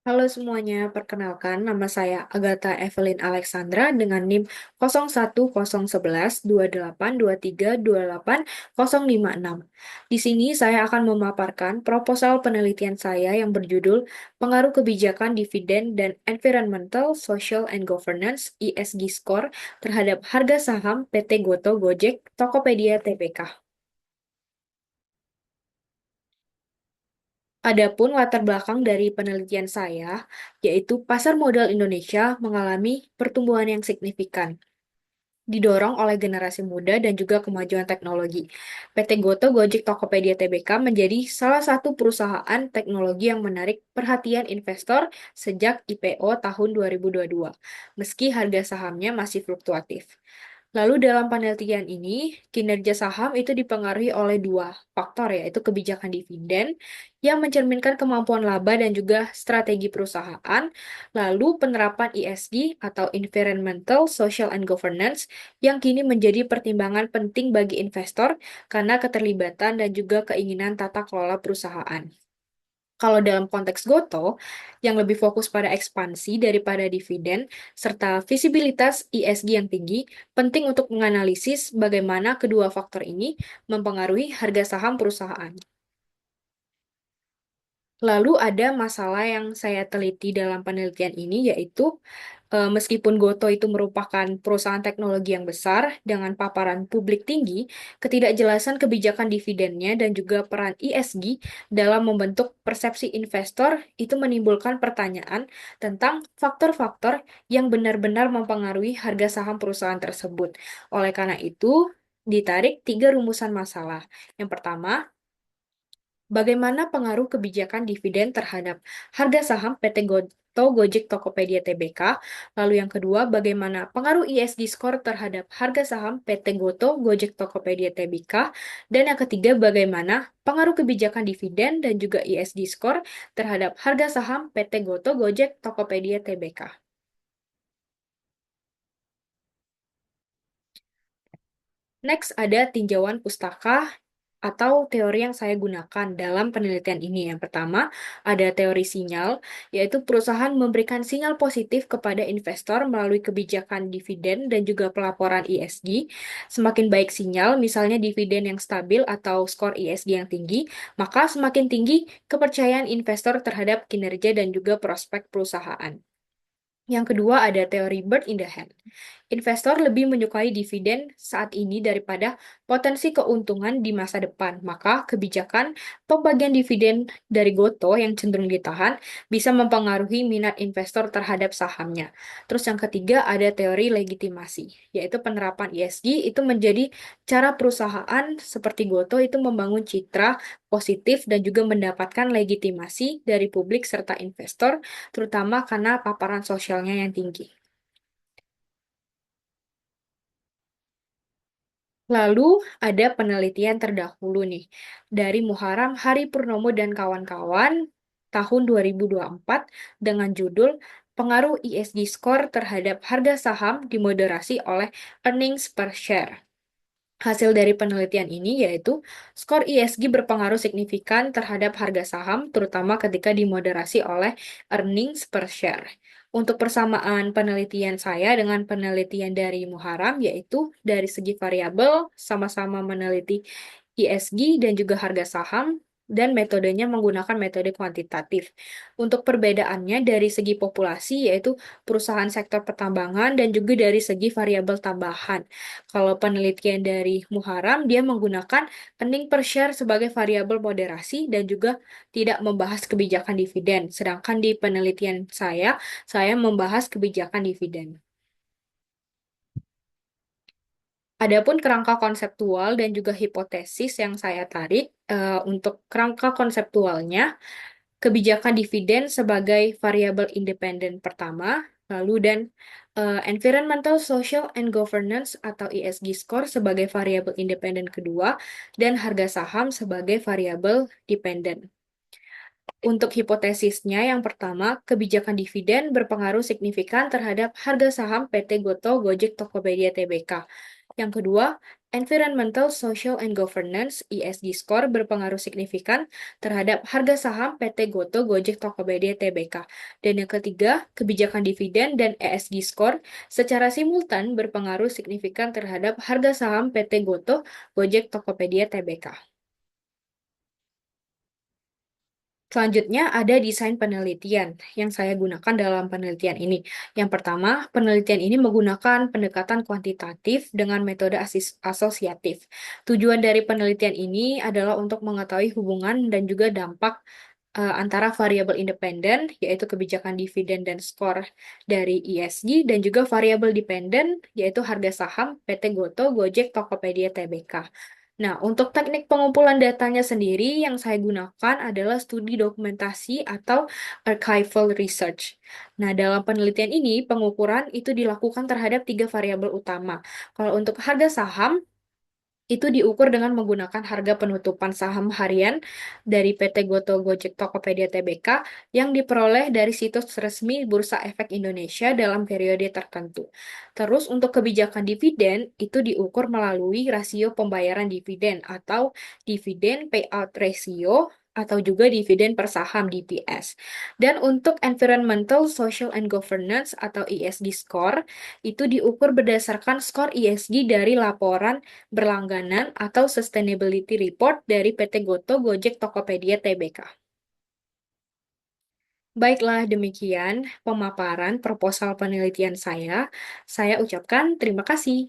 Halo semuanya, perkenalkan nama saya Agatha Evelyn Alexandra dengan NIM 0101112823280056. Di sini saya akan memaparkan proposal penelitian saya yang berjudul Pengaruh Kebijakan Dividen dan Environmental, Social, and Governance (ESG Score) terhadap harga saham PT Goto Gojek Tokopedia Tbk. Adapun latar belakang dari penelitian saya, yaitu pasar modal Indonesia mengalami pertumbuhan yang signifikan, didorong oleh generasi muda dan juga kemajuan teknologi. PT Goto Gojek Tokopedia Tbk menjadi salah satu perusahaan teknologi yang menarik perhatian investor sejak IPO tahun 2022, meski harga sahamnya masih fluktuatif. Lalu dalam penelitian ini, kinerja saham itu dipengaruhi oleh dua faktor, yaitu kebijakan dividen yang mencerminkan kemampuan laba dan juga strategi perusahaan, lalu penerapan ESG atau Environmental, Social, and Governance yang kini menjadi pertimbangan penting bagi investor karena keterlibatan dan juga keinginan tata kelola perusahaan. Kalau dalam konteks Goto, yang lebih fokus pada ekspansi daripada dividen, serta visibilitas ESG yang tinggi, penting untuk menganalisis bagaimana kedua faktor ini mempengaruhi harga saham perusahaan. Lalu ada masalah yang saya teliti dalam penelitian ini, yaitu meskipun Goto itu merupakan perusahaan teknologi yang besar dengan paparan publik tinggi, ketidakjelasan kebijakan dividennya dan juga peran ESG dalam membentuk persepsi investor itu menimbulkan pertanyaan tentang faktor-faktor yang benar-benar mempengaruhi harga saham perusahaan tersebut. Oleh karena itu, ditarik tiga rumusan masalah. Yang pertama, bagaimana pengaruh kebijakan dividen terhadap harga saham PT Goto Gojek Tokopedia Tbk? Lalu yang kedua, bagaimana pengaruh ESG score terhadap harga saham PT Goto Gojek Tokopedia Tbk? Dan yang ketiga, bagaimana pengaruh kebijakan dividen dan juga ESG score terhadap harga saham PT Goto Gojek Tokopedia Tbk? Next ada tinjauan pustaka atau teori yang saya gunakan dalam penelitian ini. Yang pertama, ada teori sinyal, yaitu perusahaan memberikan sinyal positif kepada investor melalui kebijakan dividen dan juga pelaporan ESG. Semakin baik sinyal, misalnya dividen yang stabil atau skor ESG yang tinggi, maka semakin tinggi kepercayaan investor terhadap kinerja dan juga prospek perusahaan. Yang kedua ada teori bird in the hand. Investor lebih menyukai dividen saat ini daripada potensi keuntungan di masa depan. Maka kebijakan pembagian dividen dari Goto yang cenderung ditahan bisa mempengaruhi minat investor terhadap sahamnya. Terus yang ketiga ada teori legitimasi, yaitu penerapan ESG itu menjadi cara perusahaan seperti Goto itu membangun citra positif dan juga mendapatkan legitimasi dari publik serta investor, terutama karena paparan sosialnya yang tinggi. Lalu ada penelitian terdahulu nih dari Muharam Hari Purnomo dan kawan-kawan tahun 2024 dengan judul Pengaruh ESG Score terhadap harga saham dimoderasi oleh earnings per share. Hasil dari penelitian ini yaitu skor ESG berpengaruh signifikan terhadap harga saham, terutama ketika dimoderasi oleh earnings per share. Untuk persamaan penelitian saya dengan penelitian dari Muharam, yaitu dari segi variabel, sama-sama meneliti ESG dan juga harga saham, dan metodenya menggunakan metode kuantitatif. Untuk perbedaannya dari segi populasi, yaitu perusahaan sektor pertambangan dan juga dari segi variabel tambahan. Kalau penelitian dari Muharam, dia menggunakan earning per share sebagai variabel moderasi dan juga tidak membahas kebijakan dividen. Sedangkan di penelitian saya membahas kebijakan dividen. Adapun kerangka konseptual dan juga hipotesis yang saya tarik, untuk kerangka konseptualnya, kebijakan dividen sebagai variabel independen pertama, lalu dan environmental, social, and governance atau ESG score sebagai variabel independen kedua, dan harga saham sebagai variabel dependen. Untuk hipotesisnya, yang pertama, kebijakan dividen berpengaruh signifikan terhadap harga saham PT Goto Gojek Tokopedia Tbk. Yang kedua, Environmental, Social, and Governance (ESG Score) berpengaruh signifikan terhadap harga saham PT Goto, Gojek, Tokopedia, Tbk. Dan yang ketiga, kebijakan dividen dan ESG Score secara simultan berpengaruh signifikan terhadap harga saham PT Goto, Gojek, Tokopedia, Tbk. Selanjutnya ada desain penelitian yang saya gunakan dalam penelitian ini. Yang pertama, penelitian ini menggunakan pendekatan kuantitatif dengan metode asosiatif. Tujuan dari penelitian ini adalah untuk mengetahui hubungan dan juga dampak antara variabel independen, yaitu kebijakan dividen dan skor dari ESG, dan juga variabel dependen, yaitu harga saham PT Goto, Gojek, Tokopedia, Tbk. Nah, untuk teknik pengumpulan datanya sendiri yang saya gunakan adalah studi dokumentasi atau archival research. Nah, dalam penelitian ini, pengukuran itu dilakukan terhadap tiga variabel utama. Kalau untuk harga saham, itu diukur dengan menggunakan harga penutupan saham harian dari PT Goto, Gojek, Tokopedia, Tbk yang diperoleh dari situs resmi Bursa Efek Indonesia dalam periode tertentu. Terus untuk kebijakan dividen itu diukur melalui rasio pembayaran dividen atau dividen payout ratio atau juga dividen per saham DPS. Dan untuk Environmental, Social, and Governance atau ESG score itu diukur berdasarkan skor ESG dari laporan berlangganan atau Sustainability Report dari PT Goto, Gojek, Tokopedia, Tbk. Baiklah, demikian pemaparan proposal penelitian saya. Saya ucapkan terima kasih.